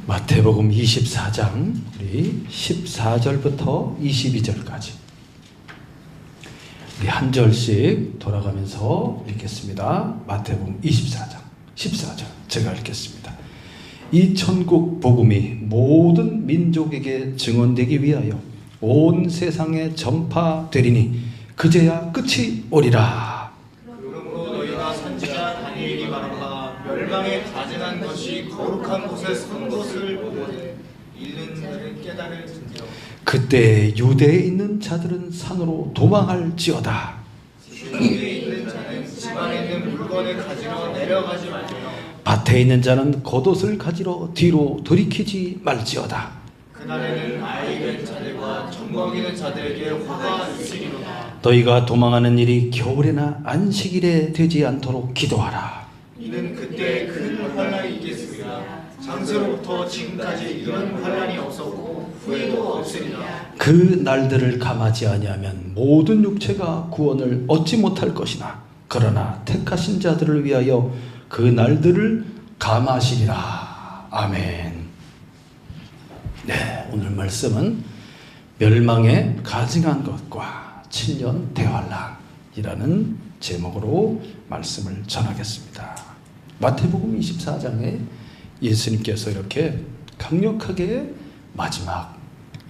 마태복음 24장 우리 14절부터 22절까지 우리 한 절씩 돌아가면서 읽겠습니다. 마태복음 24장 14절 제가 읽겠습니다. 이 천국 복음이 모든 민족에게 증언되기 위하여 온 세상에 전파되리니 그제야 끝이 오리라. 그러므로 너희가 선지자 다니엘이 말한 바 멸망에 가증한 것이 거룩한 곳에 선 것을 보되 읽는 자를 깨달을진지라. 그때 유대에 있는 자들은 산으로 도망할지어다. 유대에 있는 자는 집안에 있는 물건을 가지러 내려가지 말며 밭에 있는 자는 겉옷을 가지러 뒤로 돌이키지 말지어다. 그날에는 아이 된 자들과 젖먹이는 자들에게 화가 있으리로다. 너희가 도망하는 일이 겨울에나 안식일에 되지 않도록 기도하라. 이는 그때 큰 환란이 있겠으리라. 장세로부터 지금까지 이런 환란이 없었고 후에도 없으리라. 그 날들을 감하지 아니하면 모든 육체가 구원을 얻지 못할 것이나 그러나 택하신 자들을 위하여 그 날들을 감하시리라. 아멘. 네, 오늘 말씀은 멸망에 가증한 것과 7년 대환란이라는 제목으로 말씀을 전하겠습니다. 마태복음 24장에 예수님께서 이렇게 강력하게 마지막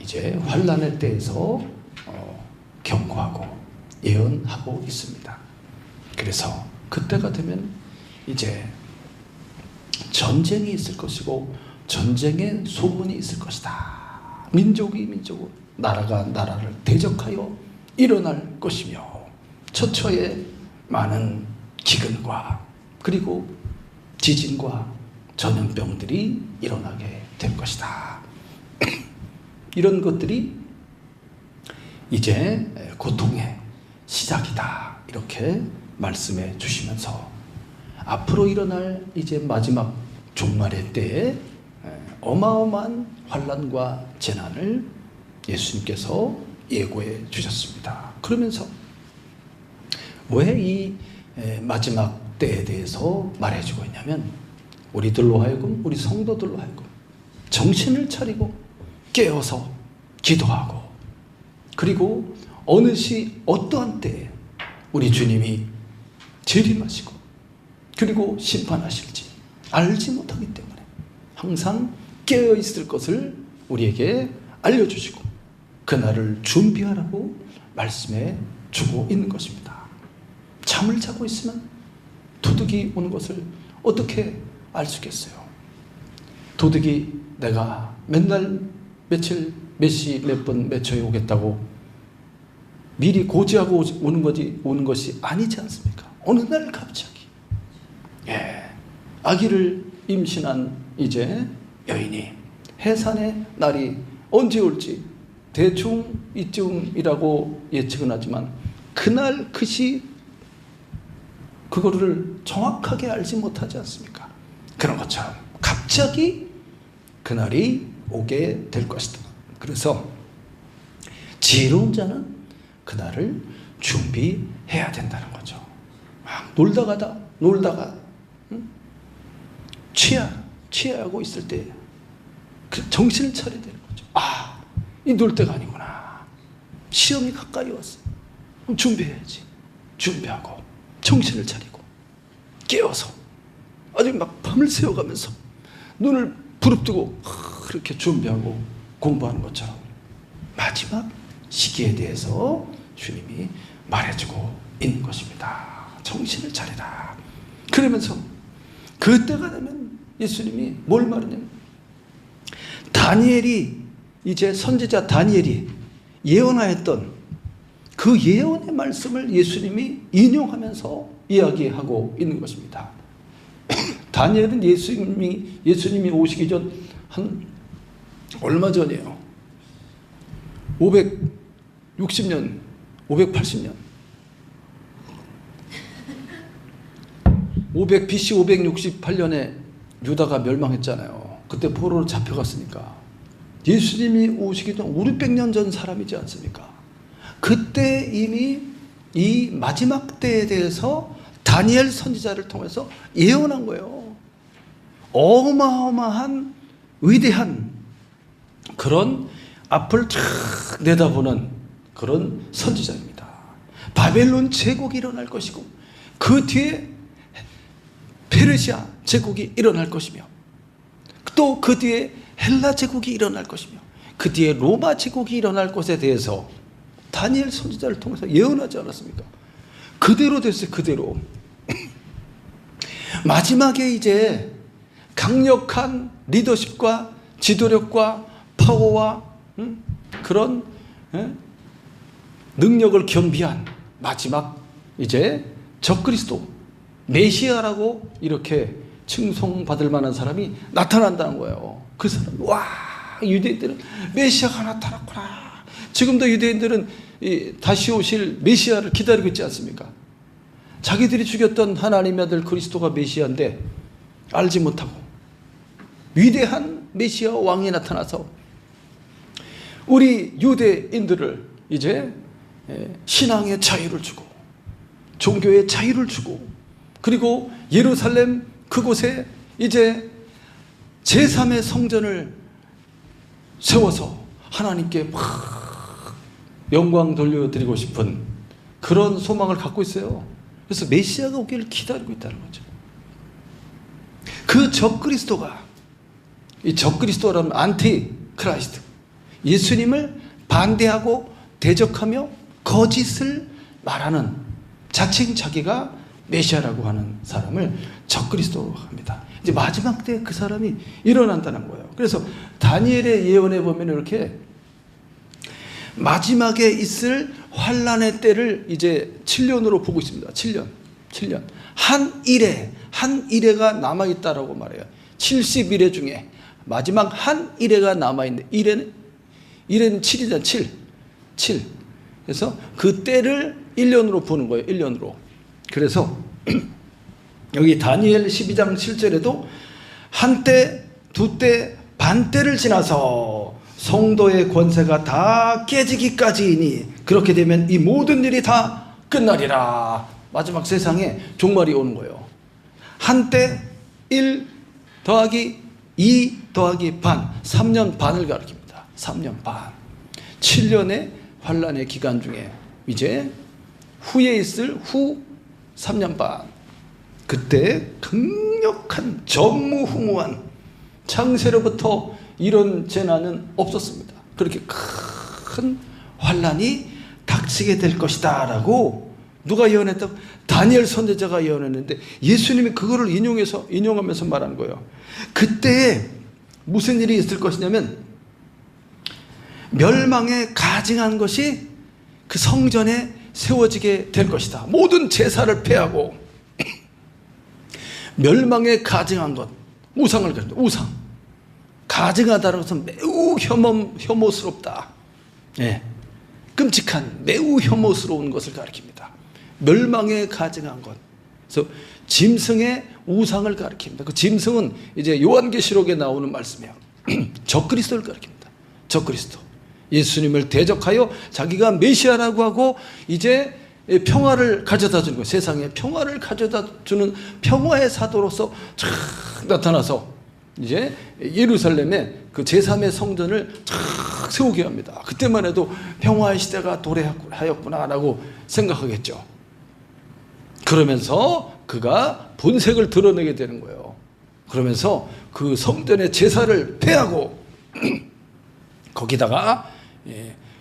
이제 환란의 때에서 경고하고 예언하고 있습니다. 그래서 그때가 되면 이제 전쟁이 있을 것이고 전쟁의 소문이 있을 것이다. 민족이 민족을, 나라가 나라를 대적하여 일어날 것이며 처처에 많은 기근과 그리고 지진과 전염병들이 일어나게 될 것이다. 이런 것들이 이제 고통의 시작이다. 이렇게 말씀해 주시면서 앞으로 일어날 이제 마지막 종말의 때에 어마어마한 환란과 재난을 예수님께서 예고해 주셨습니다. 그러면서 왜 이 마지막 때에 대해서 말해주고 있냐면 우리들로 하여금 우리 성도들로 하여금 정신을 차리고 깨어서 기도하고 그리고 어느 시 어떠한 때에 우리 주님이 재림하시고 그리고 심판하실지 알지 못하기 때문에 항상 깨어 있을 것을 우리에게 알려주시고 그날을 준비하라고 말씀해 주고 있는 것입니다. 잠을 자고 있으면 도둑이 오는 것을 어떻게 알 수 있겠어요? 도둑이 내가 맨날 며칠 몇 시 몇 분 몇 초에 오겠다고 미리 고지하고 오는 것이 아니지 않습니까? 어느 날 갑자기 아기를 임신한 이제 여인이 해산의 날이 언제 올지 대충 이쯤이라고 예측은 하지만 그날 그 시 그거를 정확하게 알지 못하지 않습니까? 그런 것처럼 갑자기 그날이 오게 될 것이다. 그래서 지혜로운 자는 그날을 준비해야 된다는 거죠. 막 놀다가 취하고 있을 때 그 정신을 차려야 되는 거죠. 이 놀 때가 아니구나. 시험이 가까이 왔어. 그럼 준비해야지. 준비하고 정신을 차리고 깨어서 아주 막 밤을 새워가면서 눈을 부릅뜨고 그렇게 준비하고 공부하는 것처럼 마지막 시기에 대해서 주님이 말해주고 있는 것입니다. 정신을 차리라. 그러면서 그때가 되면 예수님이 뭘 말하냐면 다니엘이 이제 선지자 다니엘이 예언하였던 그 예언의 말씀을 예수님이 인용하면서 이야기하고 있는 것입니다. 다니엘은 예수님이 오시기 전 한 얼마 전이에요. 560년, 580년. BC 568년에 유다가 멸망했잖아요. 그때 포로로 잡혀갔으니까. 예수님이 오시기 전 500년 전 사람이지 않습니까? 그때 이미 이 마지막 때에 대해서 다니엘 선지자를 통해서 예언한 거예요. 어마어마한 위대한 그런 앞을 쫙 내다보는 그런 선지자입니다. 바벨론 제국이 일어날 것이고 그 뒤에 페르시아 제국이 일어날 것이며 또 그 뒤에 헬라 제국이 일어날 것이며 그 뒤에 로마 제국이 일어날 것에 대해서 다니엘 선지자를 통해서 예언하지 않았습니까? 그대로 됐어요. 그대로. 마지막에 이제 강력한 리더십과 지도력과 파워와 그런 능력을 겸비한 마지막 이제 적그리스도 메시아라고 이렇게 칭송받을 만한 사람이 나타난다는 거예요. 그 사람, 와, 유대인들은 메시아가 나타났구나. 지금도 유대인들은 다시 오실 메시아를 기다리고 있지 않습니까? 자기들이 죽였던 하나님의 아들 그리스도가 메시아인데 알지 못하고 위대한 메시아 왕이 나타나서 우리 유대인들을 이제 신앙의 자유를 주고 종교의 자유를 주고 그리고 예루살렘 그곳에 이제 제3의 성전을 세워서 하나님께 막 영광 돌려드리고 싶은 그런 소망을 갖고 있어요. 그래서 메시아가 오기를 기다리고 있다는 거죠. 그 적그리스도가, 이 적그리스도라는 안티 크라이스트, 예수님을 반대하고 대적하며 거짓을 말하는 자칭 자기가 메시아라고 하는 사람을 적그리스도로 합니다. 이제 마지막 때 그 사람이 일어난다는 거예요. 그래서 다니엘의 예언에 보면 이렇게 마지막에 있을 환란의 때를 이제 7년으로 보고 있습니다. 7년. 한 일해가 남아있다라고 말해요. 70일에 중에 마지막 한 일해가 남아있는데 일해는 7이잖아요. 7. 그래서 그 때를 1년으로 보는 거예요. 1년으로. 그래서 여기 다니엘 12장 7절에도 한때, 두때, 반때를 지나서 성도의 권세가 다 깨지기까지이니 그렇게 되면 이 모든 일이 다 끝나리라. 마지막 세상에 종말이 오는 거예요. 한때 1 더하기 2 더하기 반, 3년 반을 가리킵니다. 3년 반. 7년의 환란의 기간 중에 이제 후에 있을 후 3년 반, 그때 강력한 전무후무한 창세로부터 이런 재난은 없었습니다. 그렇게 큰 환란이 닥치게 될 것이다 라고 누가 예언했다고? 다니엘 선지자가 예언했는데 예수님이 그거를 인용하면서 말하는 거예요. 그때 무슨 일이 있을 것이냐면 멸망에 가증한 것이 그 성전에 세워지게 될 것이다. 모든 제사를 폐하고 멸망에 가증한 것, 우상을 가립니다. 우상. 가증하다는 것은 매우 혐오스럽다. 예. 끔찍한 매우 혐오스러운 것을 가리킵니다. 멸망에 가증한 것. 그래서 짐승의 우상을 가리킵니다. 그 짐승은 이제 요한계시록에 나오는 말씀이에요. 적그리스도를 가리킵니다. 적그리스도. 예수님을 대적하여 자기가 메시아라고 하고 이제 평화를 가져다 주는 거예요. 세상에 평화를 가져다 주는 평화의 사도로서 쫙 나타나서 이제 예루살렘에 그 제3의 성전을 쫙 세우게 합니다. 그때만 해도 평화의 시대가 도래하였구나라고 생각하겠죠. 그러면서 그가 본색을 드러내게 되는 거예요. 그러면서 그 성전의 제사를 폐하고 거기다가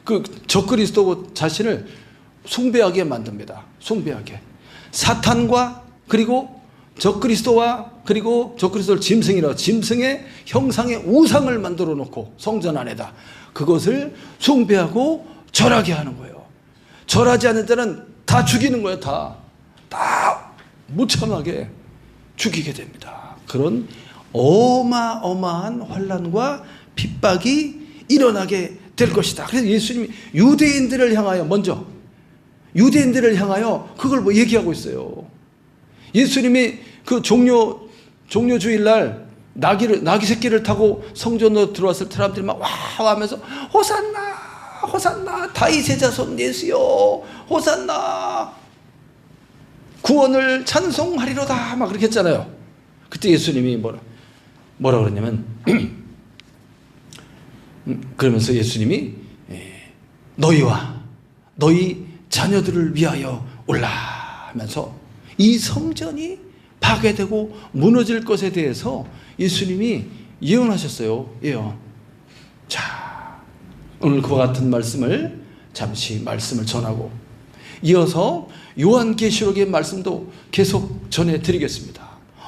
그 적그리스도 자신을 숭배하게 만듭니다. 숭배하게. 사탄과 그리고 적그리스도와 그리고 적그리스도를 짐승의 형상의 우상을 만들어 놓고 성전 안에다 그것을 숭배하고 절하게 하는 거예요. 절하지 않는 자는 다 죽이는 거예요. 다 무참하게 죽이게 됩니다. 그런 어마어마한 환난과 핍박이 일어나게 될 것이다. 그래서 예수님이 유대인들을 향하여 그걸 뭐 얘기하고 있어요. 예수님이 그 종료주일날 나귀 새끼를 타고 성전으로 들어왔을 때 사람들이 막 와 하면서 호산나 다윗의 자손 예수여 호산나 구원을 찬송하리로다 막 그렇게 했잖아요. 그때 예수님이 뭐라 그러냐면 그러면서 예수님이 너희와 너희 자녀들을 위하여 올라 하면서 이 성전이 파괴되고 무너질 것에 대해서 예수님이 예언하셨어요. 예언. 자, 오늘 그와 같은 말씀을 잠시 말씀을 전하고 이어서 요한계시록의 말씀도 계속 전해드리겠습니다.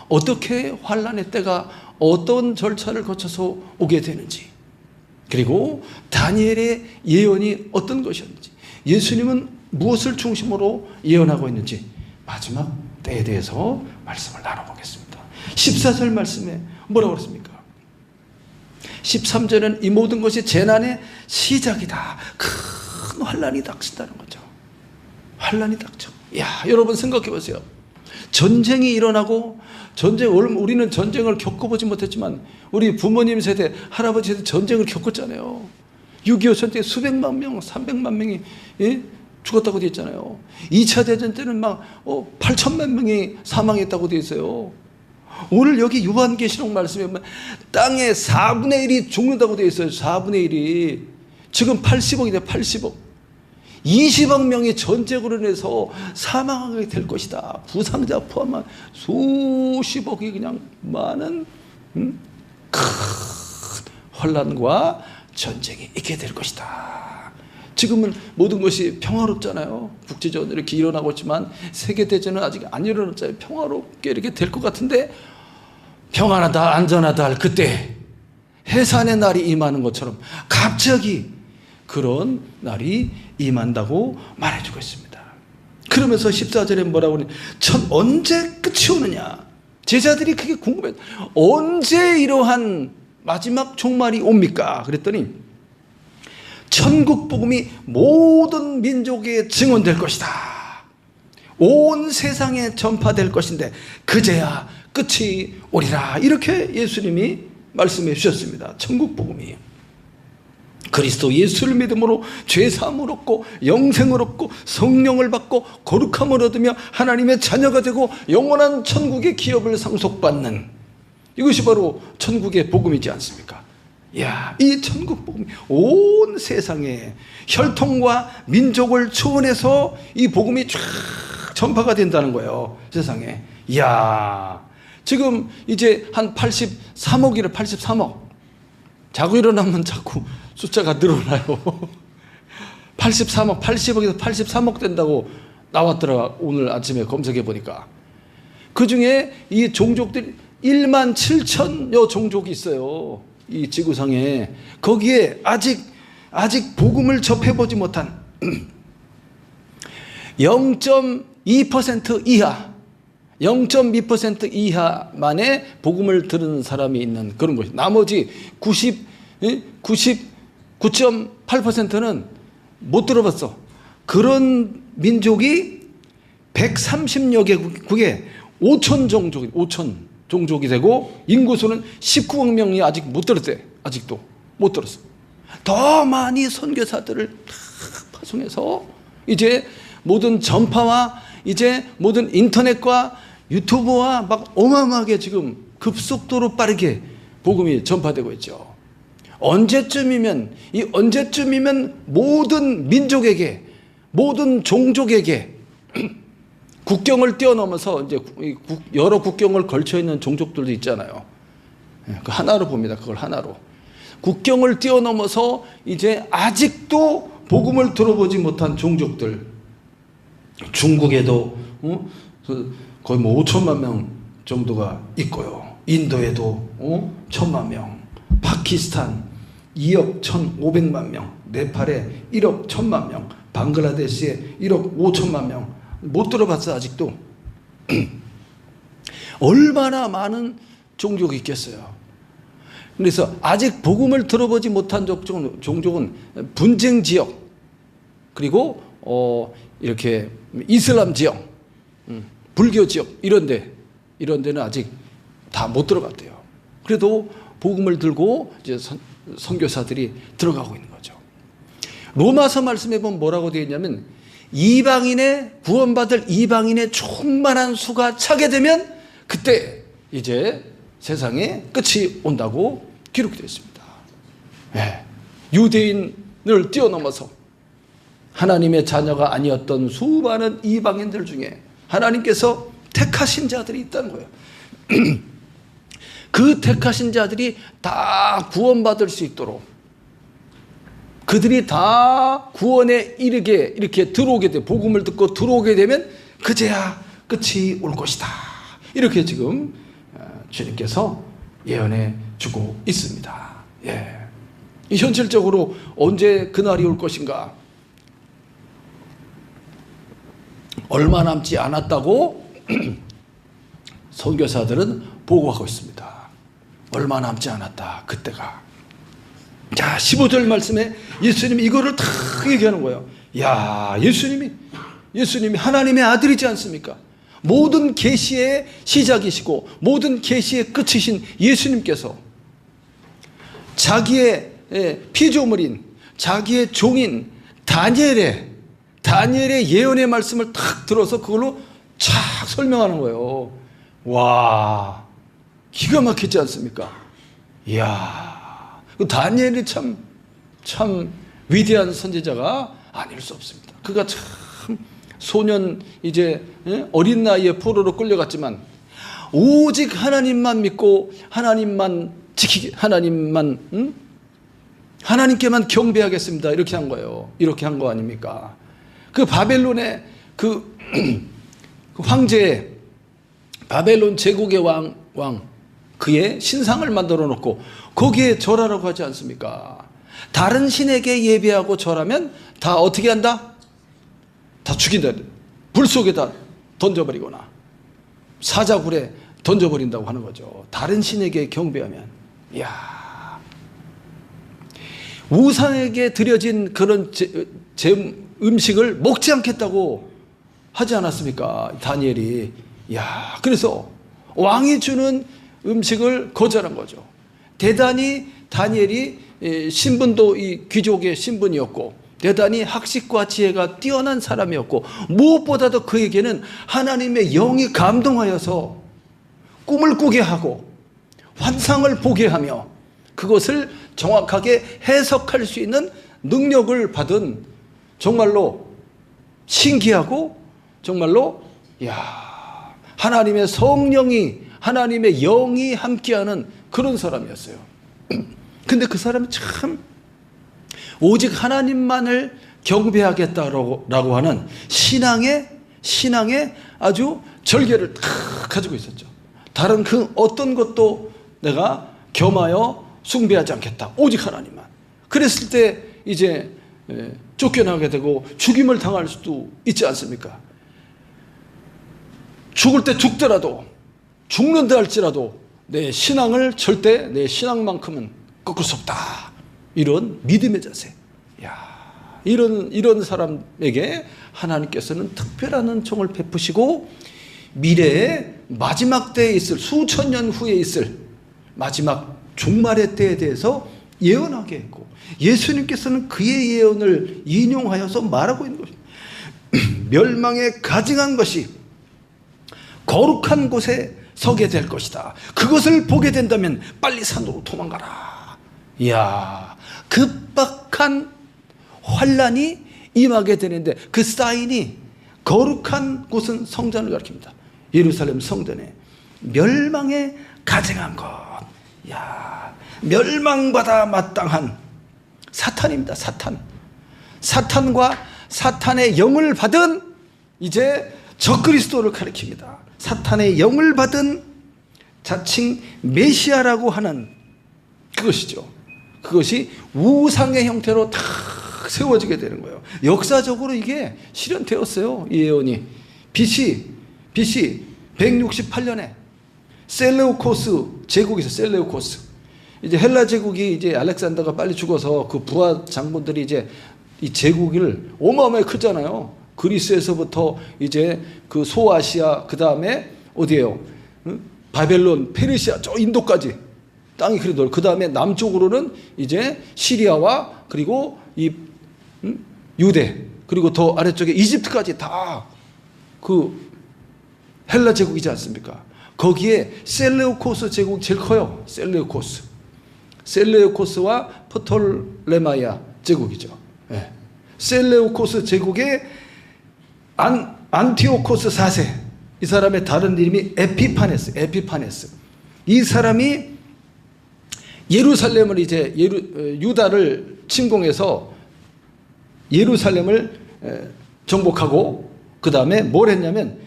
어떻게 환난의 때가 어떤 절차를 거쳐서 오게 되는지, 그리고 다니엘의 예언이 어떤 것이었는지, 예수님은 무엇을 중심으로 예언하고 있는지 마지막 때에 대해서 말씀을 나눠보겠습니다. 14절 말씀에 뭐라고 그랬습니까? 13절은 이 모든 것이 재난의 시작이다. 큰 환난이 닥친다는 거죠. 환난이 닥쳐. 야, 여러분 생각해 보세요. 전쟁이 일어나고 우리는 전쟁을 겪어보지 못했지만 우리 부모님 세대, 할아버지 세대 전쟁을 겪었잖아요. 6.25 전쟁 수백만 명, 300만 명이 죽었다고 되어 있잖아요. 2차 대전 때는 막 8천만 명이 사망했다고 되어 있어요. 오늘 여기 요한계시록 말씀에 보면 땅의 4분의 1이 죽는다고 되어 있어요. 4분의 1이. 지금 80억이네, 80억. 20억 명이 전쟁으로 인해서 사망하게 될 것이다. 부상자 포함한 수십억이 그냥 많은 큰 혼란과 전쟁이 있게 될 것이다. 지금은 모든 것이 평화롭잖아요. 국제적으로 이렇게 일어나고 있지만 세계대전은 아직 안 일어났잖아요. 평화롭게 이렇게 될 것 같은데, 평안하다 안전하다 할 그때 해산의 날이 임하는 것처럼 갑자기 그런 날이 임한다고 말해주고 있습니다. 그러면서 14절에 뭐라고 하니, 언제 끝이 오느냐. 제자들이 그게 궁금해. 언제 이러한 마지막 종말이 옵니까? 그랬더니 천국 복음이 모든 민족에 증언될 것이다. 온 세상에 전파될 것인데 그제야 끝이 오리라. 이렇게 예수님이 말씀해 주셨습니다. 천국 복음이. 그리스도 예수를 믿음으로 죄사함을 얻고 영생을 얻고 성령을 받고 거룩함을 얻으며 하나님의 자녀가 되고 영원한 천국의 기업을 상속받는, 이것이 바로 천국의 복음이지 않습니까? 이야, 이 천국 복음이 온 세상에 혈통과 민족을 초월해서 이 복음이 쫙 전파가 된다는 거예요. 세상에. 이야, 지금 이제 한 83억이래. 83억. 자고 일어나면 자꾸 숫자가 늘어나요. 83억, 80억에서 83억 된다고 나왔더라. 오늘 아침에 검색해 보니까. 그 중에 이 종족들이 1만 7천여 종족이 있어요. 이 지구상에. 거기에 아직 복음을 접해보지 못한 0.2% 이하, 0.2% 이하만의 복음을 들은 사람이 있는 그런 것이. 나머지 99.8%는 못 들어봤어. 그런 민족이 130여 개국에 5천 종족이 되고 인구수는 19억 명이 아직 못 들었대. 아직도 못 들었어. 더 많이 선교사들을 파송해서 이제 모든 전파와 이제 모든 인터넷과 유튜브와 막 어마어마하게 지금 급속도로 빠르게 복음이 전파되고 있죠. 언제쯤이면 모든 민족에게, 모든 종족에게 국경을 뛰어넘어서 이제 여러 국경을 걸쳐 있는 종족들도 있잖아요. 그 하나로 봅니다. 그걸 하나로. 국경을 뛰어넘어서 이제 아직도 복음을 들어보지 못한 종족들. 중국에도 거의 뭐 5천만 명 정도가 있고요. 인도에도 1,000만 명. 파키스탄 2억 1,500만 명. 네팔에 1억 1,000만 명. 방글라데시에 1억 5천만 명. 못 들어봤어 아직도. 얼마나 많은 종족이 있겠어요. 그래서 아직 복음을 들어보지 못한 종족은 분쟁 지역, 그리고 이렇게 이슬람 지역, 불교 지역, 이런 데는 아직 다 못 들어갔대요. 그래도 복음을 들고 이제 선교사들이 들어가고 있는 거죠. 로마서 말씀에 보면 뭐라고 되어 있냐면, 구원받을 이방인의 충만한 수가 차게 되면 그때 이제 세상에 끝이 온다고 기록되어 있습니다. 네. 유대인을 뛰어넘어서 하나님의 자녀가 아니었던 수많은 이방인들 중에 하나님께서 택하신 자들이 있다는 거예요. 그 택하신 자들이 다 구원받을 수 있도록, 그들이 다 구원에 이르게 이렇게 들어오게 돼, 복음을 듣고 들어오게 되면 그제야 끝이 올 것이다. 이렇게 지금 주님께서 예언해 주고 있습니다. 예. 현실적으로 언제 그날이 올 것인가? 얼마 남지 않았다고 선교사들은 보고하고 있습니다. 얼마 남지 않았다, 그때가. 자, 15절 말씀에 예수님이 이거를 다 얘기하는 거예요. 야, 예수님이 하나님의 아들이지 않습니까? 모든 계시의 시작이시고 모든 계시의 끝이신 예수님께서 자기의 피조물인, 자기의 종인 다니엘의 예언의 말씀을 탁 들어서 그걸로 쫙 설명하는 거예요. 와, 기가 막히지 않습니까? 이야, 다니엘이 참 위대한 선지자가 아닐 수 없습니다. 그가 참 소년, 이제 어린 나이에 포로로 끌려갔지만 오직 하나님만 믿고 하나님만 지키게, 하나님께만 경배하겠습니다, 이렇게 한 거예요. 이렇게 한 거 아닙니까? 그 바벨론의 그 황제, 바벨론 제국의 왕 그의 신상을 만들어 놓고 거기에 절하라고 하지 않습니까? 다른 신에게 예배하고 절하면 다 어떻게 한다? 다 죽인다. 불 속에다 던져버리거나 사자굴에 던져버린다고 하는 거죠. 다른 신에게 경배하면. 이야, 우상에게 드려진 그런 음식을 먹지 않겠다고 하지 않았습니까? 다니엘이. 이야, 그래서 왕이 주는 음식을 거절한 거죠. 대단히 다니엘이 신분도 이 귀족의 신분이었고 대단히 학식과 지혜가 뛰어난 사람이었고 무엇보다도 그에게는 하나님의 영이 감동하여서 꿈을 꾸게 하고 환상을 보게 하며 그것을 정확하게 해석할 수 있는 능력을 받은 정말로 신기하고 정말로 하나님의 성령이, 하나님의 영이 함께하는 그런 사람이었어요. 근데 그 사람이 참 오직 하나님만을 경배하겠다라고 하는 신앙의 아주 절개를 다 가지고 있었죠. 다른 그 어떤 것도 내가 겸하여 숭배하지 않겠다, 오직 하나님만. 그랬을 때 이제 쫓겨나게 되고 죽임을 당할 수도 있지 않습니까? 죽을 때 죽더라도, 죽는다 할지라도 내 신앙을 절대 내 신앙만큼은 꺾을 수 없다, 이런 믿음의 자세. 이런 사람에게 하나님께서는 특별한 은총을 베푸시고 미래의 마지막 때에 있을, 수천 년 후에 있을 마지막 종말의 때에 대해서 예언하게 했고 예수님께서는 그의 예언을 인용하여서 말하고 있는 것입니다. 멸망에 가증한 것이 거룩한 곳에 서게 될 것이다. 그것을 보게 된다면 빨리 산으로 도망가라. 이야, 급박한 환란이 임하게 되는데 그 사인이, 거룩한 곳은 성전을 가리킵니다. 예루살렘 성전에 멸망에 가증한 것. 야, 멸망받아 마땅한 사탄입니다. 사탄과 사탄의 영을 받은 이제 적그리스도를 가리킵니다. 사탄의 영을 받은 자칭 메시아라고 하는 그것이죠. 그것이 우상의 형태로 다 세워지게 되는 거예요. 역사적으로 이게 실현되었어요. 이 예언이 BC 168년에 셀레우코스 제국에서, 셀레우코스, 이제 헬라 제국이 이제 알렉산더가 빨리 죽어서 그 부하 장군들이 이제 이 제국을 어마어마하게 크잖아요. 그리스에서부터 이제 그 소아시아, 그 다음에 어디예요? 바벨론, 페르시아, 저 인도까지 땅이 그리 넓고, 그 다음에 남쪽으로는 이제 시리아와 그리고 이 유대, 그리고 더 아래쪽에 이집트까지 다 그 헬라 제국이지 않습니까? 거기에 셀레우코스 제국이 제일 커요. 셀레우코스 셀레우코스와 프톨레마이아 제국이죠. 예. 셀레우코스 제국의 안티오코스 4세, 이 사람의 다른 이름이 에피파네스. 이 사람이 예루살렘을 이제 유다를 침공해서 예루살렘을 정복하고, 그 다음에 뭘 했냐면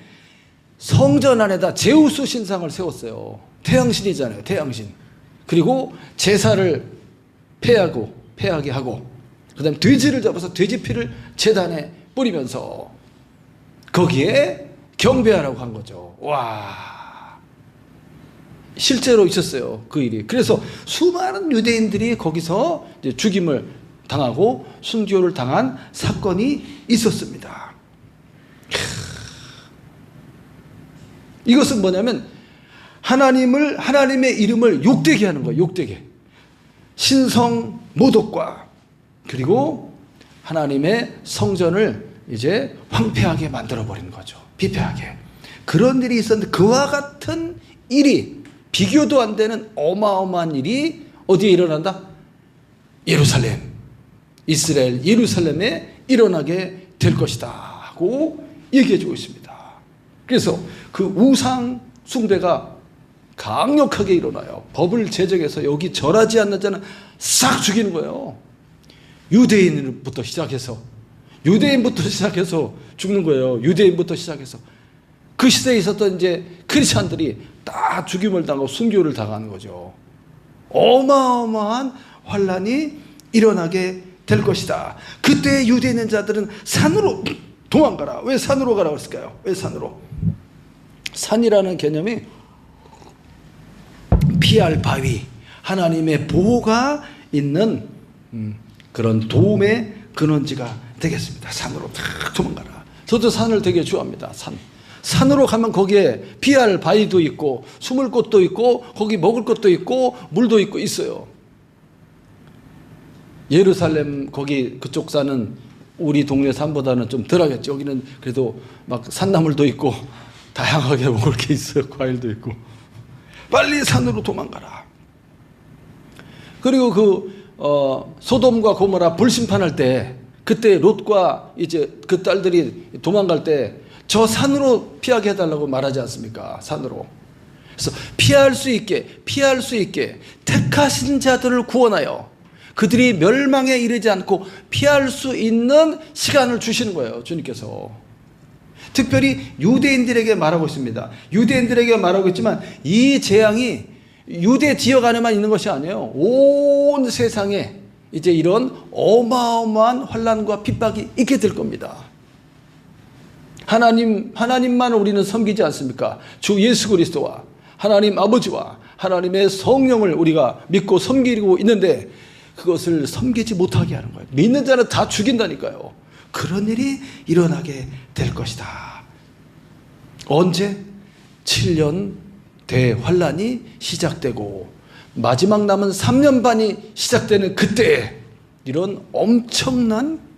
성전 안에다 제우스 신상을 세웠어요. 태양신이잖아요. 태양신. 그리고 제사를 폐하게 하고, 그 다음에 돼지를 잡아서 돼지 피를 제단에 뿌리면서 거기에 경배하라고 한 거죠. 와, 실제로 있었어요, 그 일이. 그래서 수많은 유대인들이 거기서 이제 죽임을 당하고 순교를 당한 사건이 있었습니다. 이것은 뭐냐면 하나님의 이름을 욕되게 하는 거예요. 욕되게. 신성 모독과, 그리고 하나님의 성전을 이제 황폐하게 만들어버리는 거죠. 비폐하게. 그런 일이 있었는데, 그와 같은 일이, 비교도 안 되는 어마어마한 일이 어디에 일어난다? 예루살렘, 이스라엘 예루살렘에 일어나게 될 것이다 하고 얘기해주고 있습니다. 그래서 그 우상 숭배가 강력하게 일어나요. 법을 제정해서 여기 절하지 않는 자는 싹 죽이는 거예요. 유대인부터 시작해서 죽는 거예요. 유대인부터 시작해서. 그 시대에 있었던 이제 크리스찬들이 다 죽임을 당하고 순교를 당하는 거죠. 어마어마한 환란이 일어나게 될 것이다. 그때 유대인 있는 자들은 산으로 도망가라. 왜 산으로 가라고 했을까요? 왜 산으로? 산이라는 개념이 피할 바위, 하나님의 보호가 있는 그런 도움의 근원지가 되겠습니다. 산으로 탁 도망가라. 저도 산을 되게 좋아합니다. 산으로 가면 거기에 피할 바위도 있고 숨을 곳도 있고 거기 먹을 것도 있고 물도 있고 있어요. 예루살렘 거기 그쪽 산은 우리 동네 산보다는 좀 덜하겠죠. 여기는 그래도 막 산나물도 있고 다양하게 먹을 게 있어요. 과일도 있고. 빨리 산으로 도망가라. 그리고 소돔과 고모라 불심판할 때, 그때 롯과 이제 그 딸들이 도망갈 때 저 산으로 피하게 해달라고 말하지 않습니까? 산으로. 그래서 피할 수 있게 택하신 자들을 구원하여 그들이 멸망에 이르지 않고 피할 수 있는 시간을 주시는 거예요. 주님께서. 특별히 유대인들에게 말하고 있습니다. 유대인들에게 말하고 있지만 이 재앙이 유대 지역 안에만 있는 것이 아니에요. 온 세상에 이제 이런 어마어마한 환난과 핍박이 있게 될 겁니다. 하나님만 우리는 섬기지 않습니까? 주 예수 그리스도와 하나님 아버지와 하나님의 성령을 우리가 믿고 섬기고 있는데 그것을 섬기지 못하게 하는 거예요. 믿는 자는 다 죽인다니까요. 그런 일이 일어나게 될 것이다. 언제? 7년 대환란이 시작되고 마지막 남은 3년 반이 시작되는 그때 이런 엄청난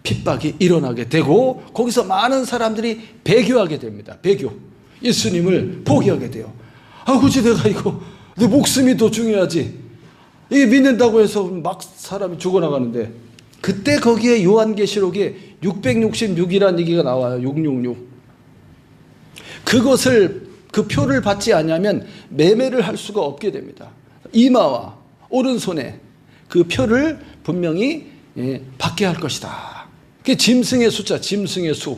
핍박이 일어나게 되고 거기서 많은 사람들이 배교하게 됩니다. 배교. 예수님을 포기하게 돼요. 굳이 내가 내 목숨이 더 중요하지. 이게 믿는다고 해서 막 사람이 죽어나가는데, 그때 거기에 요한계시록에 666이라는 얘기가 나와요. 666. 그 표를 받지 않으면 매매를 할 수가 없게 됩니다. 이마와 오른손에 그 표를 분명히 받게 할 것이다. 그게 짐승의 숫자, 짐승의 수.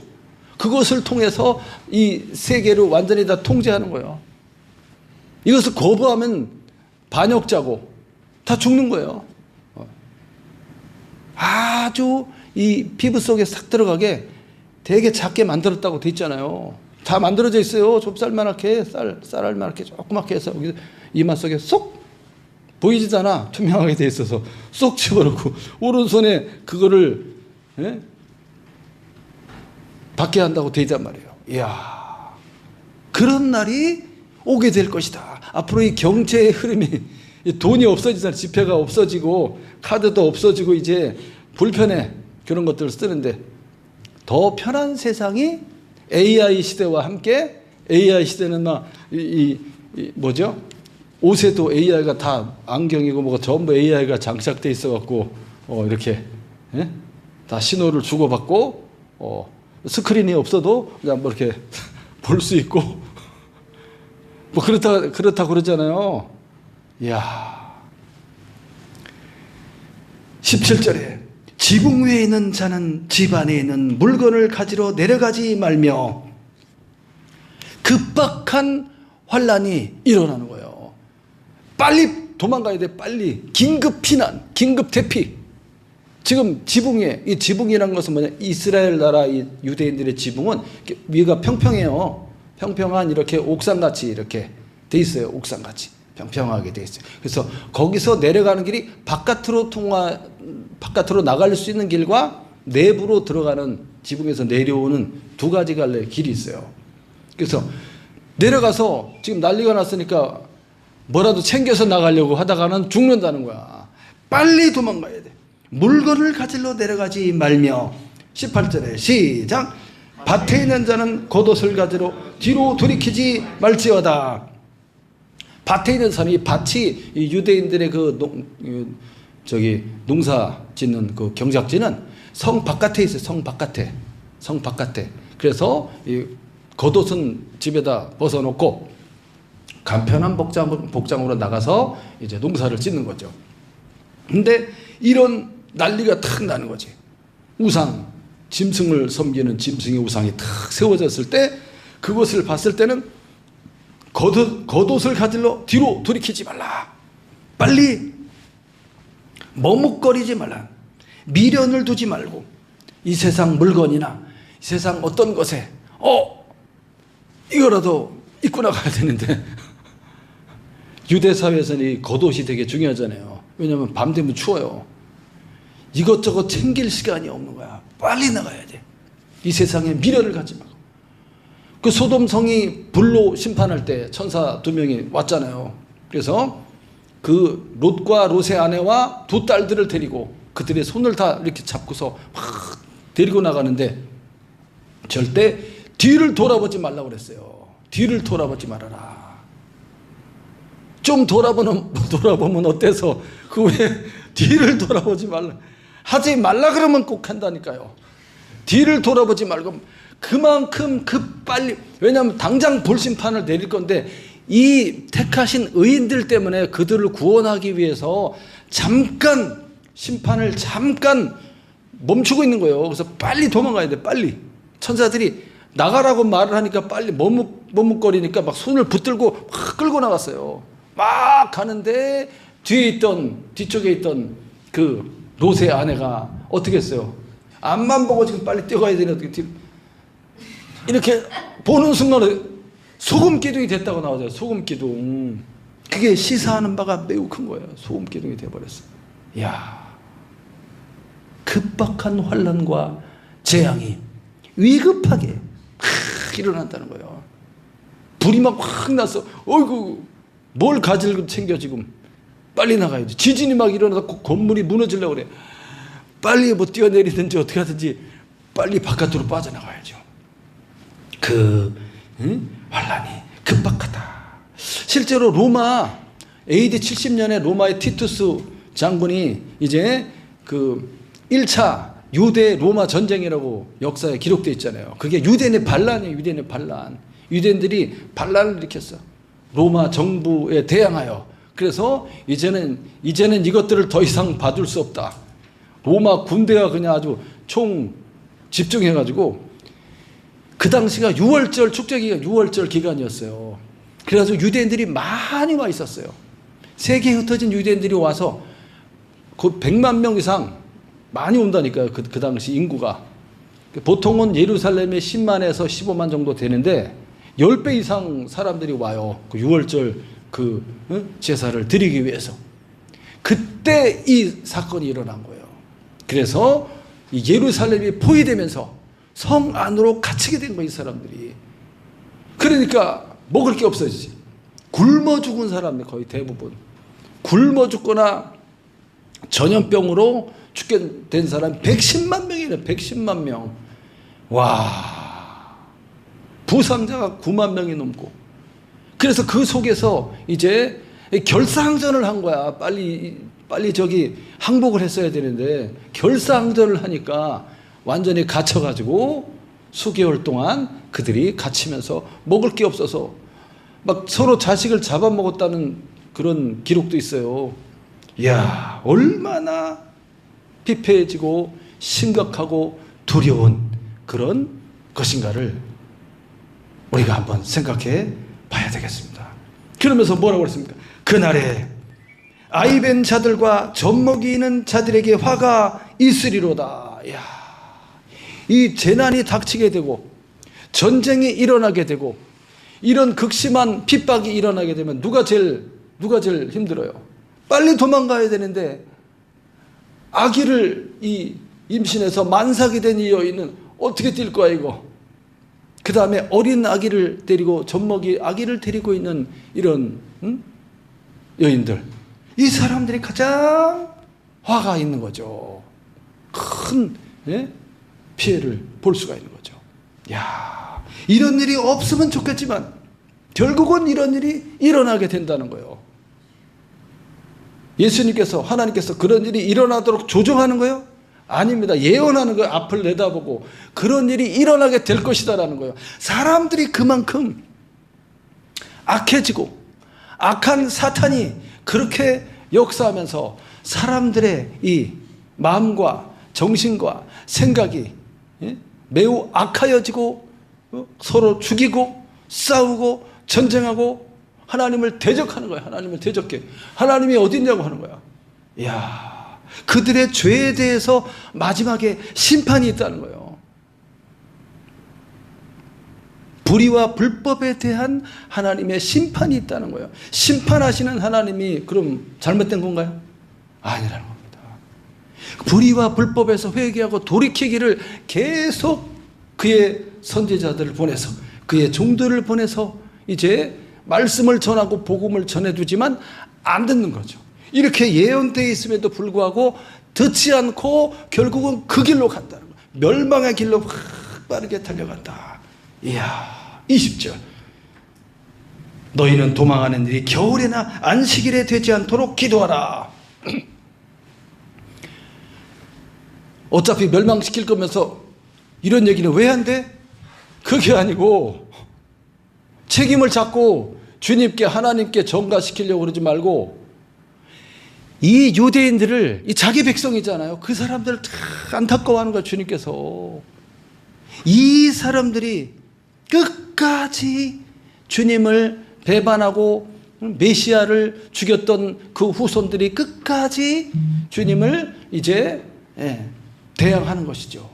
그것을 통해서 이 세계를 완전히 다 통제하는 거예요. 이것을 거부하면 반역자고 다 죽는 거예요. 아주 이 피부 속에 싹 들어가게 되게 작게 만들었다고 돼 있잖아요. 다 만들어져 있어요. 좁쌀만하게, 쌀알만하게 조그맣게 해서 여기 이마 속에 쏙 보이지잖아. 투명하게 돼 있어서 쏙 집어넣고 오른손에 그거를 받게 한다고 돼 있단 말이에요. 이야, 그런 날이 오게 될 것이다. 앞으로 이 경제의 흐름이, 돈이 없어지잖아요. 지폐가 없어지고 카드도 없어지고 이제 불편해. 그런 것들을 쓰는데 더 편한 세상이 AI 시대와 함께, AI 시대는 뭐죠? 옷에도 AI가 다 안경이고 뭐가 전부 AI가 장착돼 있어갖고 이렇게 예? 다 신호를 주고받고 스크린이 없어도 그냥 뭐 이렇게 볼 수 있고 뭐 그렇다 그러잖아요. 이야. 17절에 지붕 위에 있는 자는 집 안에 있는 물건을 가지러 내려가지 말며 급박한 환란이 일어나는 거예요. 빨리 도망가야 돼. 빨리 긴급 피난, 긴급 대피. 지금 지붕에, 이 지붕이라는 것은 뭐냐? 이스라엘 나라 이 유대인들의 지붕은 위가 평평해요. 평평한 이렇게 옥상같이 이렇게 돼 있어요. 옥상같이 평평하게 돼 있어요. 그래서 거기서 내려가는 길이 바깥으로 나갈 수 있는 길과 내부로 들어가는 지붕에서 내려오는 두 가지 갈래 길이 있어요. 그래서 내려가서 지금 난리가 났으니까 뭐라도 챙겨서 나가려고 하다가는 죽는다는 거야. 빨리 도망가야 돼. 물건을 가지러 내려가지 말며 18절에 시작. 밭에 있는 자는 겉옷을 가지러 뒤로 돌이키지 말지어다. 밭에 있는 사람이 밭이 이 유대인들의 농사 짓는 그 경작지는 성 바깥에 있어요. 성 바깥에. 그래서 이 겉옷은 집에다 벗어놓고 간편한 복장으로 나가서 이제 농사를 짓는 거죠. 근데 이런 난리가 탁 나는 거지. 우상, 짐승을 섬기는 짐승의 우상이 탁 세워졌을 때 그것을 봤을 때는 겉옷을 가지러 뒤로 돌이키지 말라. 빨리 머뭇거리지 말라. 미련을 두지 말고 이 세상 물건이나 이 세상 어떤 것에 이거라도 입고 나가야 되는데 유대 사회에서는 이 겉옷이 되게 중요하잖아요. 왜냐하면 밤 되면 추워요. 이것저것 챙길 시간이 없는 거야. 빨리 나가야 돼. 이 세상에 미련을 갖지 말고. 그 소돔성이 불로 심판할 때 천사 2명이 왔잖아요. 그래서 그 롯과 롯의 아내와 두 딸들을 데리고 그들의 손을 다 이렇게 잡고서 막 데리고 나가는데 절대 뒤를 돌아보지 말라고 그랬어요. 뒤를 돌아보지 말아라. 좀 돌아보면 어때서 그 왜 뒤를 돌아보지 말라. 하지 말라 그러면 꼭 한다니까요. 뒤를 돌아보지 말고 그만큼 빨리, 왜냐하면 당장 볼심판을 내릴 건데 이 택하신 의인들 때문에 그들을 구원하기 위해서 심판을 잠깐 멈추고 있는 거예요. 그래서 빨리 도망가야 돼. 빨리. 천사들이 나가라고 말을 하니까 빨리 머뭇거리니까 막 손을 붙들고 막 끌고 나갔어요. 막 가는데 뒤쪽에 있던 그 롯의 아내가 어떻게 했어요? 앞만 보고 지금 빨리 뛰어가야 되는 어떻게 이렇게 보는 순간에 소금 기둥이 됐다고 나오죠. 소금 기둥. 그게 시사하는 바가 매우 큰 거예요. 소금 기둥이 돼버렸어요. 이야, 급박한 환란과 재앙이 위급하게 일어난다는 거예요. 불이 막 확 나서 어이구 뭘 가지고 챙겨 지금 빨리 나가야지. 지진이 막 일어나서 건물이 무너지려고 그래. 빨리 뭐 뛰어내리든지 어떻게 하든지 빨리 바깥으로 빠져나가야죠. 환란이 급박하다. 실제로 로마 AD 70년에 로마의 티투스 장군이 이제 그 1차 유대 로마 전쟁이라고 역사에 기록되어 있잖아요. 그게 유대인의 반란이에요. 유대인의 반란. 유대인들이 반란을 일으켰어. 로마 정부에 대항하여. 그래서 이제는 이것들을 더 이상 봐줄 수 없다. 로마 군대가 그냥 아주 총 집중해가지고 그 당시가 6월절 축제기가 6월절 기간이었어요. 그래가지고 유대인들이 많이 와 있었어요. 세계에 흩어진 유대인들이 와서 그 100만 명 이상 많이 온다니까요. 그 당시 인구가. 보통은 예루살렘에 10만에서 15만 정도 되는데 10배 이상 사람들이 와요. 그 6월절 제사를 드리기 위해서. 그때 이 사건이 일어난 거예요. 그래서 이 예루살렘이 포위되면서 성 안으로 갇히게 된 거예요. 이 사람들이. 그러니까 먹을 게 없어지지. 굶어 죽은 사람들 거의 대부분. 굶어 죽거나 전염병으로 죽게 된 사람 110만 명이래. 110만 명. 와. 부상자가 9만 명이 넘고. 그래서 그 속에서 이제 결사항전을 한 거야. 빨리 저기 항복을 했어야 되는데 결사항전을 하니까 완전히 갇혀가지고 수개월 동안 그들이 갇히면서 먹을 게 없어서 막 서로 자식을 잡아먹었다는 그런 기록도 있어요. 이야, 얼마나 피폐해지고 심각하고 두려운 그런 것인가를 우리가 한번 생각해 봐야 되겠습니다. 그러면서 뭐라고 그랬습니까? 그날에 아이벤 자들과 젖먹이는 자들에게 화가 있으리로다. 이야, 이 재난이 닥치게 되고 전쟁이 일어나게 되고 이런 극심한 핍박이 일어나게 되면 누가 제일 힘들어요? 빨리 도망가야 되는데 아기를 이 임신해서 만삭이 된 이 여인은 어떻게 뛸 거야 이거? 그 다음에 어린 아기를 데리고 젖먹이 아기를 데리고 있는 이런 여인들, 이 사람들이 가장 화가 있는 거죠. 큰 피해를 볼 수가 있는 거죠. 야, 이런 일이 없으면 좋겠지만 결국은 이런 일이 일어나게 된다는 거예요. 예수님께서, 하나님께서 그런 일이 일어나도록 조정하는 거예요? 아닙니다. 예언하는 거예요. 앞을 내다보고 그런 일이 일어나게 될 것이다라는 거예요. 사람들이 그만큼 악해지고 악한 사탄이 그렇게 역사하면서 사람들의 이 마음과 정신과 생각이 매우 악하여지고 서로 죽이고 싸우고 전쟁하고 하나님을 대적하는 거야. 하나님을 대적해. 하나님이 어디 있냐고 하는 거야. 이야, 그들의 죄에 대해서 마지막에 심판이 있다는 거예요. 불의와 불법에 대한 하나님의 심판이 있다는 거예요. 심판하시는 하나님이 그럼 잘못된 건가요? 아니라는 겁니다. 불의와 불법에서 회개하고 돌이키기를 계속 그의 선지자들을 보내서 그의 종들을 보내서 이제 말씀을 전하고 복음을 전해두지만 안 듣는 거죠. 이렇게 예언되어 있음에도 불구하고 듣지 않고 결국은 그 길로 간다는 거예요. 멸망의 길로 확 빠르게 달려간다. 이야, 20절. 너희는 도망하는 일이 겨울에나 안식일에 되지 않도록 기도하라. 어차피 멸망시킬 거면서 이런 얘기는 왜 한대? 그게 아니고 책임을 잡고 주님께 하나님께 전가시키려고 그러지 말고 이 유대인들을, 이 자기 백성이잖아요. 그 사람들을 다 안타까워하는 거야. 주님께서 이 사람들이 끝까지 주님을 배반하고 메시아를 죽였던 그 후손들이 끝까지 주님을 이제 대항하는 것이죠.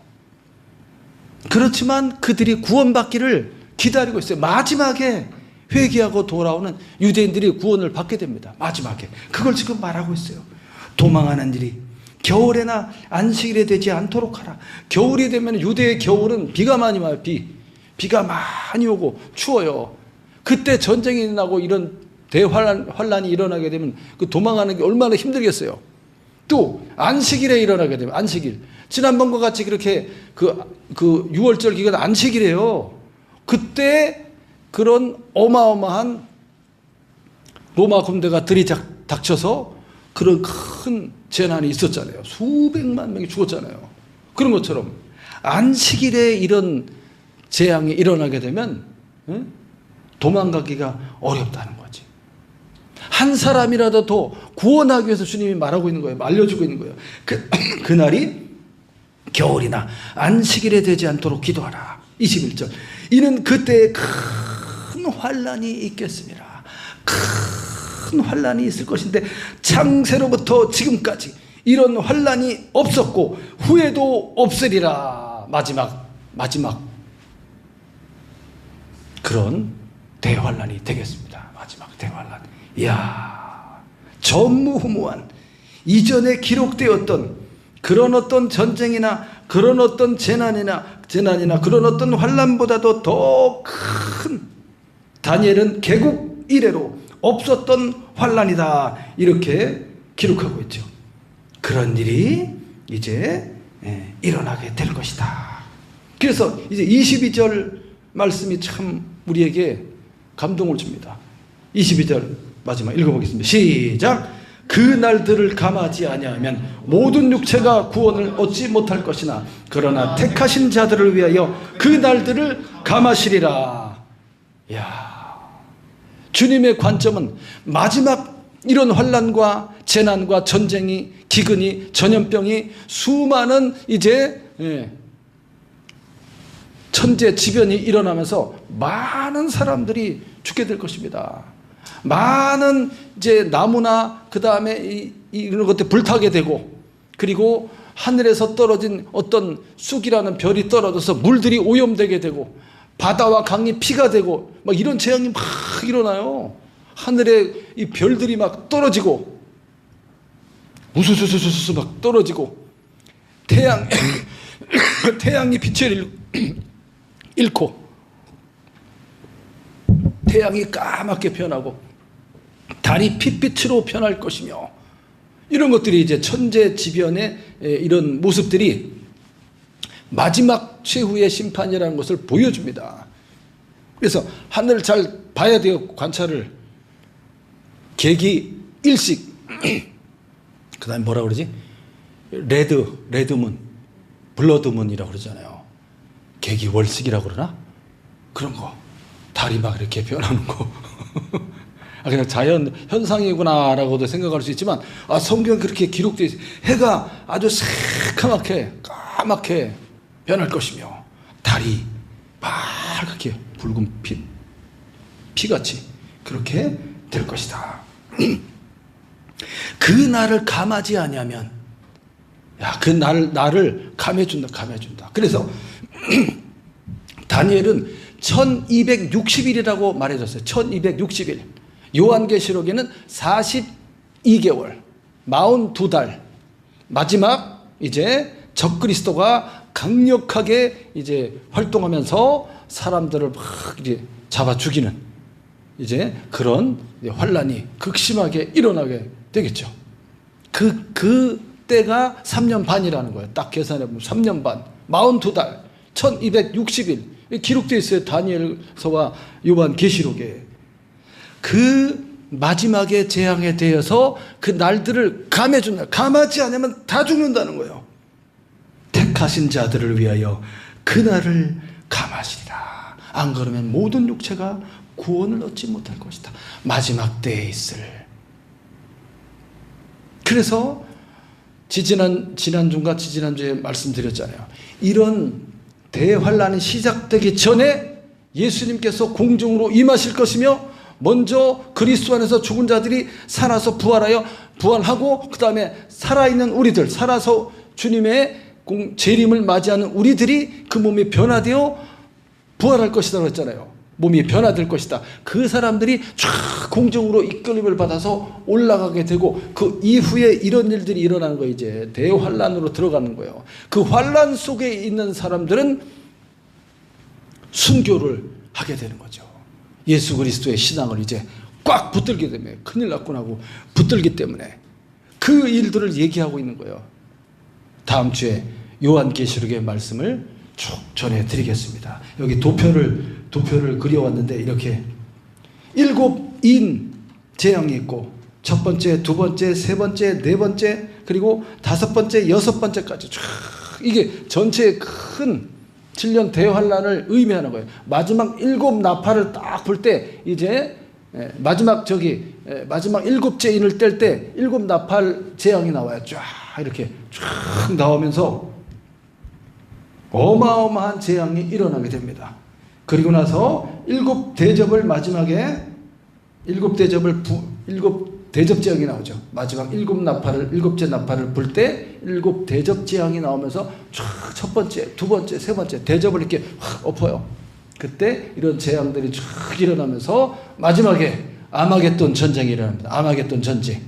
그렇지만 그들이 구원받기를 기다리고 있어요. 마지막에 회개하고 돌아오는 유대인들이 구원을 받게 됩니다. 마지막에. 그걸 지금 말하고 있어요. 도망하는 일이 겨울에나 안식일에 되지 않도록 하라. 겨울이 되면 유대의 겨울은 비가 많이 와요. 비가 많이 오고 추워요. 그때 전쟁이 나고 이런 대환란이 일어나게 되면 그 도망하는 게 얼마나 힘들겠어요. 또 안식일에 일어나게 되면 안식일. 지난번과 같이 그렇게 그 6월절 기간 안식일이에요. 그때 그런 어마어마한 로마 군대가 들이닥쳐서 그런 큰 재난이 있었잖아요. 수백만 명이 죽었잖아요. 그런 것처럼 안식일에 이런 재앙이 일어나게 되면 도망가기가 어렵다는 거지. 한 사람이라도 더 구원하기 위해서 주님이 말하고 있는 거예요. 알려주고 있는 거예요. 그날이 겨울이나 안식일에 되지 않도록 기도하라. 21절. 이는 그때에 큰 환란이 있겠습니다. 큰 환란이 있을 것인데 창세로부터 지금까지 이런 환란이 없었고 후에도 없으리라. 마지막 그런 대환란이 되겠습니다. 마지막 대환란. 이야, 전무후무한 이전에 기록되었던 그런 어떤 전쟁이나 그런 어떤 재난이나 그런 어떤 환란보다도 더 큰, 다니엘은 개국 이래로 없었던 환란이다, 이렇게 기록하고 있죠. 그런 일이 이제 일어나게 될 것이다. 그래서 이제 22절 말씀이 참 우리에게 감동을 줍니다. 22절 마지막 읽어보겠습니다. 시작. 그 날들을 감하지 아니하면 모든 육체가 구원을 얻지 못할 것이나 그러나 택하신 자들을 위하여 그 날들을 감하시리라. 야, 주님의 관점은 마지막 이런 환난과 재난과 전쟁이, 기근이, 전염병이, 수많은 이제 천재지변이 일어나면서 많은 사람들이 죽게 될 것입니다. 많은 이제 나무나 그 다음에 이런 것들 불타게 되고, 그리고 하늘에서 떨어진 어떤 쑥이라는 별이 떨어져서 물들이 오염되게 되고, 바다와 강이 피가 되고, 막 이런 재앙이 막 일어나요. 하늘에 이 별들이 막 떨어지고, 우수수수수 막 떨어지고, 태양이 빛을 잃고, 태양이 까맣게 변하고, 달이 핏빛으로 변할 것이며, 이런 것들이 이제 천재지변의 이런 모습들이 마지막 최후의 심판이라는 것을 보여줍니다. 그래서 하늘을 잘 봐야 돼요. 관찰을. 계기 일식, 그 다음에 뭐라 그러지? 레드문, 블러드문이라고 그러잖아요. 계기 월식이라고 그러나? 그런 거. 달이 막 이렇게 변하는 거. 그냥 자연 현상이구나라고도 생각할 수 있지만, 성경에 그렇게 기록되어 있어요. 해가 아주 까맣게 변할 것이며, 달이 빨갛게 붉은 피같이 그렇게 될 것이다. 그 날을 감하지 아니하면, 그 날을 감해준다. 그래서 다니엘은 1260일이라고 말해줬어요. 1260일. 요한계시록에는 42개월, 42달, 마지막 이제 적그리스도가 강력하게 이제 활동하면서 사람들을 막 이제 잡아 죽이는 이제 그런 환란이 극심하게 일어나게 되겠죠. 그 때가 3년 반이라는 거예요. 딱 계산해보면 3년 반, 42달, 1260일 기록되어 있어요. 다니엘서와 요한계시록에. 그 마지막에 재앙에 대해서 그 날들을 감해준다. 감하지 않으면 다 죽는다는 거예요. 택하신 자들을 위하여 그 날을 감하시리라. 안 그러면 모든 육체가 구원을 얻지 못할 것이다. 마지막 때에 있을. 그래서 지난주인가 지지난주에 말씀드렸잖아요. 이런 대환란이 시작되기 전에 예수님께서 공중으로 임하실 것이며, 먼저 그리스도 안에서 죽은 자들이 살아서 부활하고, 그 다음에 살아있는 우리들, 살아서 주님의 재림을 맞이하는 우리들이 그 몸이 변화되어 부활할 것이다 그랬잖아요. 몸이 변화될 것이다. 그 사람들이 쫙 공중으로 이끌림을 받아서 올라가게 되고, 그 이후에 이런 일들이 일어나는 거예요. 이제 대환란으로 들어가는 거예요. 그 환란 속에 있는 사람들은 순교를 하게 되는 거죠. 예수 그리스도의 신앙을 이제 꽉 붙들게 되면 큰일 났구나 하고 붙들기 때문에 그 일들을 얘기하고 있는 거예요. 다음 주에 요한계시록의 말씀을 쭉 전해드리겠습니다. 여기 도표를 그려왔는데, 이렇게 7인 재앙이 있고, 첫 번째, 두 번째, 세 번째, 네 번째, 그리고 다섯 번째, 여섯 번째까지 쫙, 이게 전체의 큰 7년 대환란을 의미하는 거예요. 마지막 7나팔을 딱 불 때, 이제 마지막 7째 인을 뗄 때 7나팔 재앙이 나와요. 쫙 이렇게 쫙 나오면서 어마어마한 재앙이 일어나게 됩니다. 그리고 나서 7대접을 마지막에 7대접 재앙이 나오죠. 마지막 7째 나팔을 불 때 7대접 재앙이 나오면서 쫙 첫 번째, 두 번째, 세 번째 대접을 이렇게 확 엎어요. 그때 이런 재앙들이 쫙 일어나면서 마지막에 아마겟돈 전쟁이 일어납니다. 아마겟돈 전쟁.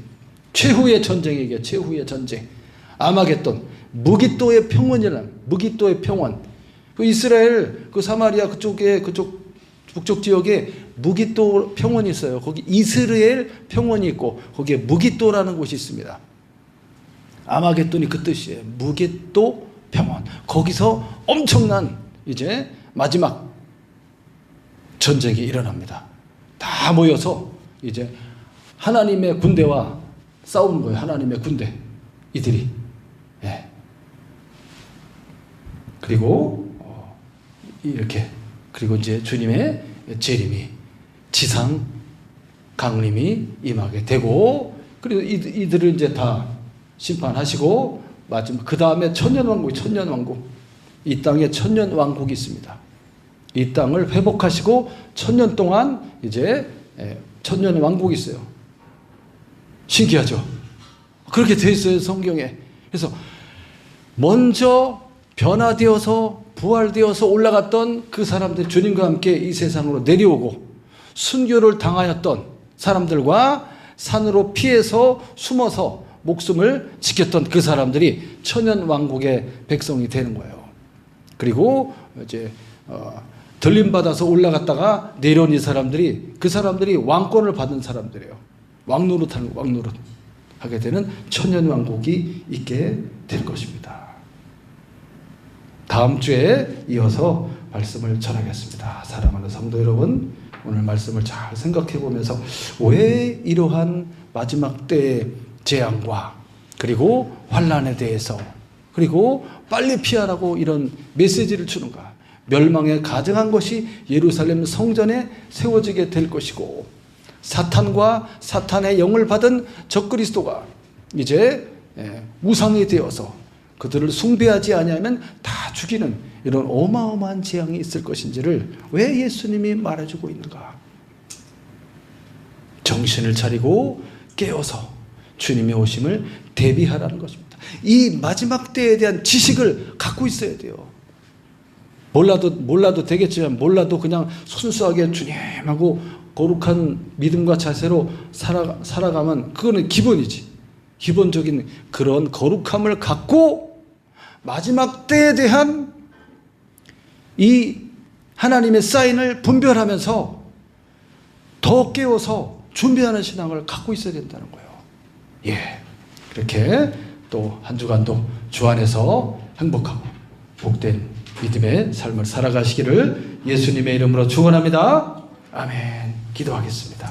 최후의 전쟁이게, 최후의 전쟁. 아마겟돈. 무기또의 평원이라는, 무기또의 평원. 그 이스라엘, 그 사마리아 그쪽 북쪽 지역에 무기또 평원이 있어요. 거기 이스라엘 평원이 있고, 거기에 무기또라는 곳이 있습니다. 아마겟돈이 그 뜻이에요. 무기또 평원. 거기서 엄청난 이제 마지막 전쟁이 일어납니다. 다 모여서 이제 하나님의 군대와 싸우는 거예요. 하나님의 군대. 이들이. 예. 그리고 이렇게 그리고 이제 주님의 재림이 지상 강림이 임하게 되고 그리고 이들을 이제 다 심판하시고 마지막 그 다음에 천년왕국 이 땅에 천년왕국이 있습니다. 이 땅을 회복하시고 천년 동안 이제 천년왕국이 있어요. 신기하죠? 그렇게 돼 있어요, 성경에. 그래서 먼저 변화되어서 부활되어서 올라갔던 그 사람들, 주님과 함께 이 세상으로 내려오고 순교를 당하였던 사람들과 산으로 피해서 숨어서 목숨을 지켰던 그 사람들이 천년왕국의 백성이 되는 거예요. 그리고 이제 들림받아서 올라갔다가 내려온 이 사람들이 그 사람들이 왕권을 받은 사람들이에요. 왕노릇 하게 되는 천년왕국이 있게 될 것입니다. 다음 주에 이어서 말씀을 전하겠습니다. 사랑하는 성도 여러분, 오늘 말씀을 잘 생각해 보면서 왜 이러한 마지막 때의 재앙과 그리고 환난에 대해서 그리고 빨리 피하라고 이런 메시지를 주는가? 멸망에 가증한 것이 예루살렘 성전에 세워지게 될 것이고 사탄과 사탄의 영을 받은 적그리스도가 이제 우상이 되어서 그들을 숭배하지 아니하면 다 죽이는 이런 어마어마한 재앙이 있을 것인지를 왜 예수님이 말해주고 있는가? 정신을 차리고 깨어서 주님의 오심을 대비하라는 것입니다. 이 마지막 때에 대한 지식을 갖고 있어야 돼요. 몰라도 되겠지만 몰라도 그냥 순수하게 주님하고 거룩한 믿음과 자세로 살아가면 그거는 기본이지. 기본적인 그런 거룩함을 갖고 마지막 때에 대한 이 하나님의 사인을 분별하면서 더 깨워서 준비하는 신앙을 갖고 있어야 된다는 거예요. 예, 그렇게 또 한 주간도 주 안에서 행복하고 복된 믿음의 삶을 살아가시기를 예수님의 이름으로 축원합니다. 아멘. 기도하겠습니다.